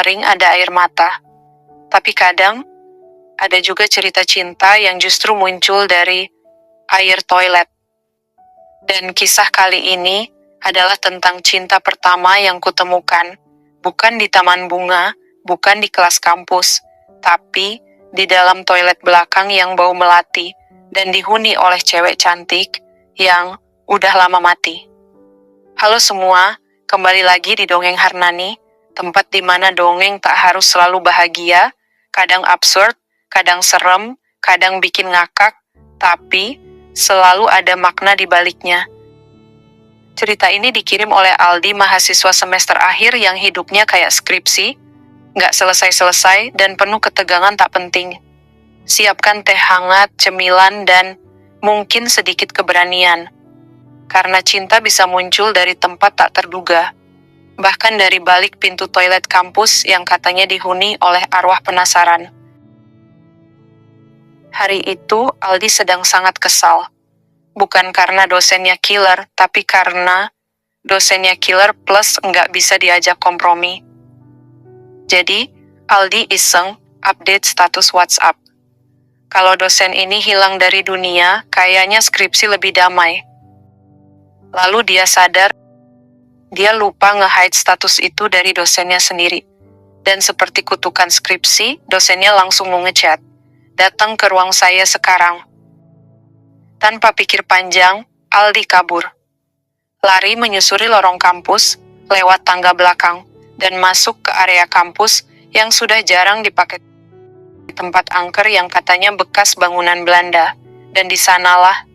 sering ada air mata. Tapi kadang, ada juga cerita cinta yang justru muncul dari air toilet. Dan kisah kali ini adalah tentang cinta pertama yang kutemukan, bukan di taman bunga, bukan di kelas kampus, tapi di dalam toilet belakang yang bau melati dan dihuni oleh cewek cantik yang udah lama mati. Halo semua, kembali lagi di Dongeng Harnani, tempat di mana dongeng tak harus selalu bahagia, kadang absurd, kadang serem, kadang bikin ngakak, tapi selalu ada makna di baliknya. Cerita ini dikirim oleh Aldi, mahasiswa semester akhir yang hidupnya kayak skripsi, nggak selesai-selesai dan penuh ketegangan tak penting. Siapkan teh hangat, cemilan, dan mungkin sedikit keberanian. Karena cinta bisa muncul dari tempat tak terduga. Bahkan dari balik pintu toilet kampus yang katanya dihuni oleh arwah penasaran. Hari itu, Aldi sedang sangat kesal. Bukan karena dosennya killer, tapi karena dosennya killer plus nggak bisa diajak kompromi. Jadi, Aldi iseng update status WhatsApp. Kalau dosen ini hilang dari dunia, kayaknya skripsi lebih damai. Lalu dia sadar, dia lupa nge-hide status itu dari dosennya sendiri. Dan seperti kutukan skripsi, dosennya langsung ngechat. Datang ke ruang saya sekarang. Tanpa pikir panjang, Aldi kabur. Lari menyusuri lorong kampus, lewat tangga belakang, dan masuk ke area kampus yang sudah jarang dipakai. Tempat angker yang katanya bekas bangunan Belanda. Dan di sanalah,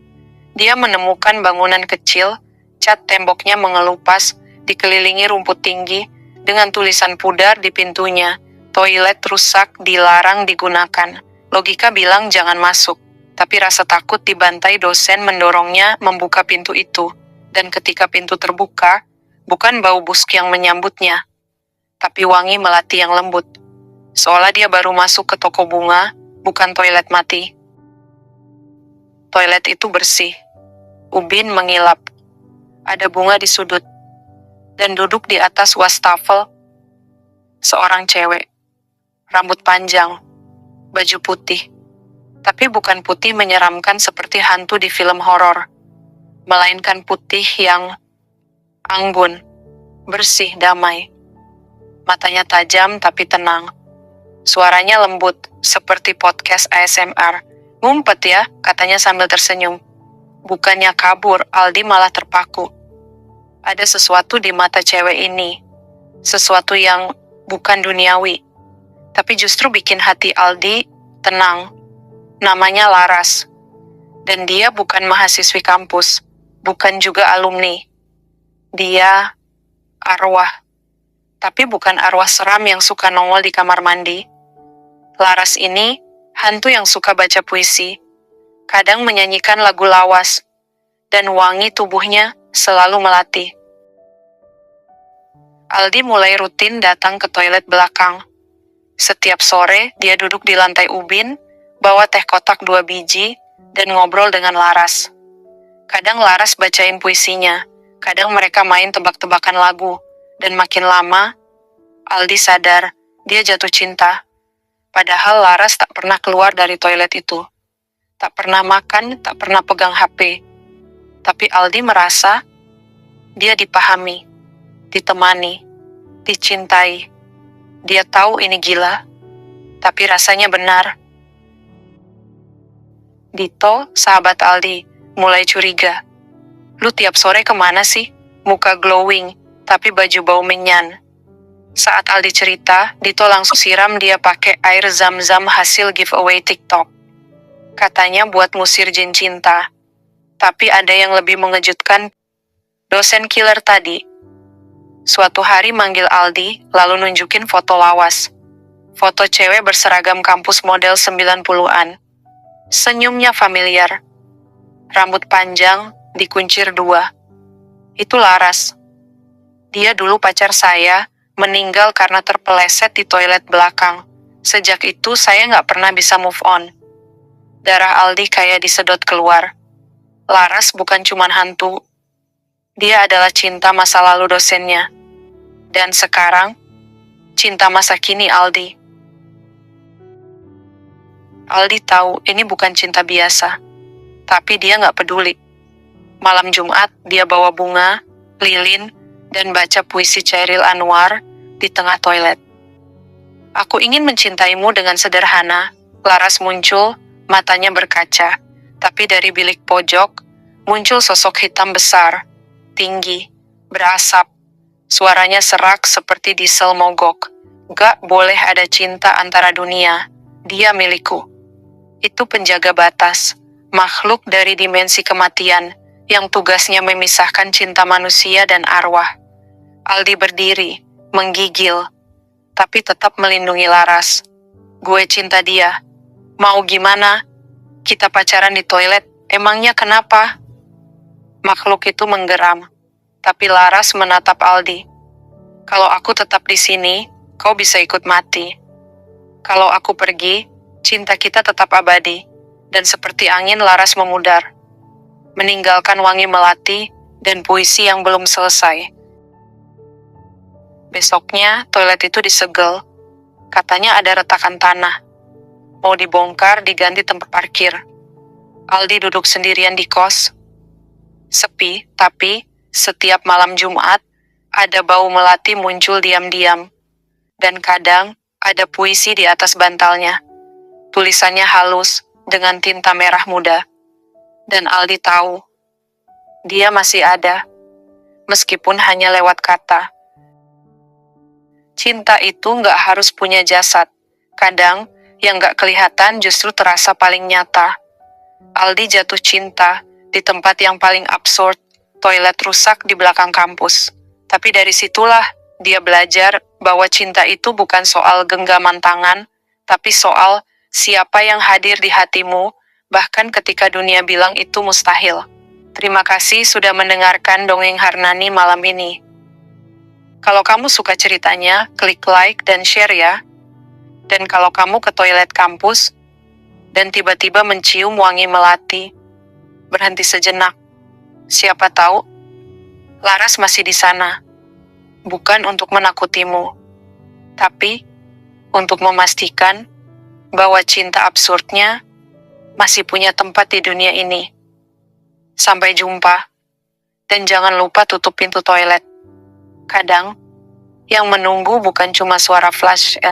dia menemukan bangunan kecil, cat temboknya mengelupas, dikelilingi rumput tinggi, dengan tulisan pudar di pintunya, toilet rusak, dilarang digunakan. Logika bilang jangan masuk, tapi rasa takut dibantai dosen mendorongnya membuka pintu itu. Dan ketika pintu terbuka, bukan bau busuk yang menyambutnya, tapi wangi melati yang lembut. Seolah dia baru masuk ke toko bunga, bukan toilet mati. Toilet itu bersih. Ubin mengilap. Ada bunga di sudut. Dan duduk di atas wastafel, seorang cewek. Rambut panjang. Baju putih. Tapi bukan putih menyeramkan seperti hantu di film horor. Melainkan putih yang anggun. Bersih, damai. Matanya tajam tapi tenang. Suaranya lembut, seperti podcast ASMR. Ngumpet ya, katanya sambil tersenyum. Bukannya kabur, Aldi malah terpaku. Ada sesuatu di mata cewek ini. Sesuatu yang bukan duniawi. Tapi justru bikin hati Aldi tenang. Namanya Laras. Dan dia bukan mahasiswi kampus. Bukan juga alumni. Dia arwah. Tapi bukan arwah seram yang suka nongol di kamar mandi. Laras ini hantu yang suka baca puisi. Kadang menyanyikan lagu lawas. Dan wangi tubuhnya selalu melati. Aldi mulai rutin datang ke toilet belakang. Setiap sore, dia duduk di lantai ubin, bawa teh kotak 2 biji, dan ngobrol dengan Laras. Kadang Laras bacain puisinya, kadang mereka main tebak-tebakan lagu, dan makin lama, Aldi sadar, dia jatuh cinta. Padahal Laras tak pernah keluar dari toilet itu. Tak pernah makan, tak pernah pegang HP. Tapi Aldi merasa, dia dipahami, ditemani, dicintai. Dia tahu ini gila, tapi rasanya benar. Dito, sahabat Aldi, mulai curiga. Lu tiap sore kemana sih? Muka glowing, tapi baju bau menyan. Saat Aldi cerita, Dito langsung siram dia pakai air zam-zam hasil giveaway TikTok. Katanya buat ngusir jin cinta. Tapi ada yang lebih mengejutkan. Dosen killer tadi. Suatu hari manggil Aldi, lalu nunjukin foto lawas. Foto cewek berseragam kampus model 90-an. Senyumnya familiar. Rambut panjang, dikuncir 2. Itu Laras. Dia dulu pacar saya, meninggal karena terpeleset di toilet belakang. Sejak itu saya nggak pernah bisa move on. Darah Aldi kayak disedot keluar. Laras bukan cuman hantu. Dia adalah cinta masa lalu dosennya. Dan sekarang, Cinta masa kini, Aldi. Aldi tahu ini bukan cinta biasa, tapi dia nggak peduli. Malam Jumat, dia bawa bunga, lilin, dan baca puisi Chairil Anwar di tengah toilet. Aku ingin mencintaimu dengan sederhana. Laras muncul, matanya berkaca. Tapi dari bilik pojok, muncul sosok hitam besar, tinggi, berasap. Suaranya serak seperti diesel mogok. Gak boleh ada cinta antara dunia. Dia milikku. Itu penjaga batas, makhluk dari dimensi kematian, yang tugasnya memisahkan cinta manusia dan arwah. Aldi berdiri, menggigil, tapi tetap melindungi Laras. Gue cinta dia. Mau gimana? Kita pacaran di toilet, emangnya kenapa? Makhluk itu menggeram, tapi Laras menatap Aldi. Kalau aku tetap di sini, kau bisa ikut mati. Kalau aku pergi, cinta kita tetap abadi. Dan seperti angin Laras memudar, meninggalkan wangi melati dan puisi yang belum selesai. Besoknya, toilet itu disegel. Katanya ada retakan tanah. Mau dibongkar, diganti tempat parkir. Aldi duduk sendirian di kos. Sepi, tapi setiap malam Jumat, ada bau melati muncul diam-diam. Dan kadang, ada puisi di atas bantalnya. Tulisannya halus, dengan tinta merah muda. Dan Aldi tahu, dia masih ada, meskipun hanya lewat kata. Cinta itu nggak harus punya jasad. Kadang, yang nggak kelihatan justru terasa paling nyata. Aldi jatuh cinta di tempat yang paling absurd, toilet rusak di belakang kampus. Tapi dari situlah, dia belajar bahwa cinta itu bukan soal genggaman tangan, tapi soal siapa yang hadir di hatimu, bahkan ketika dunia bilang itu mustahil. Terima kasih sudah mendengarkan Dongeng Harnani malam ini. Kalau kamu suka ceritanya, klik like dan share ya. Dan kalau kamu ke toilet kampus, dan tiba-tiba mencium wangi melati, berhenti sejenak. Siapa tahu, Laras masih di sana. Bukan untuk menakutimu, tapi untuk memastikan bahwa cinta absurdnya masih punya tempat di dunia ini. Sampai jumpa, dan jangan lupa tutup pintu toilet. Kadang, yang menunggu bukan cuma suara flash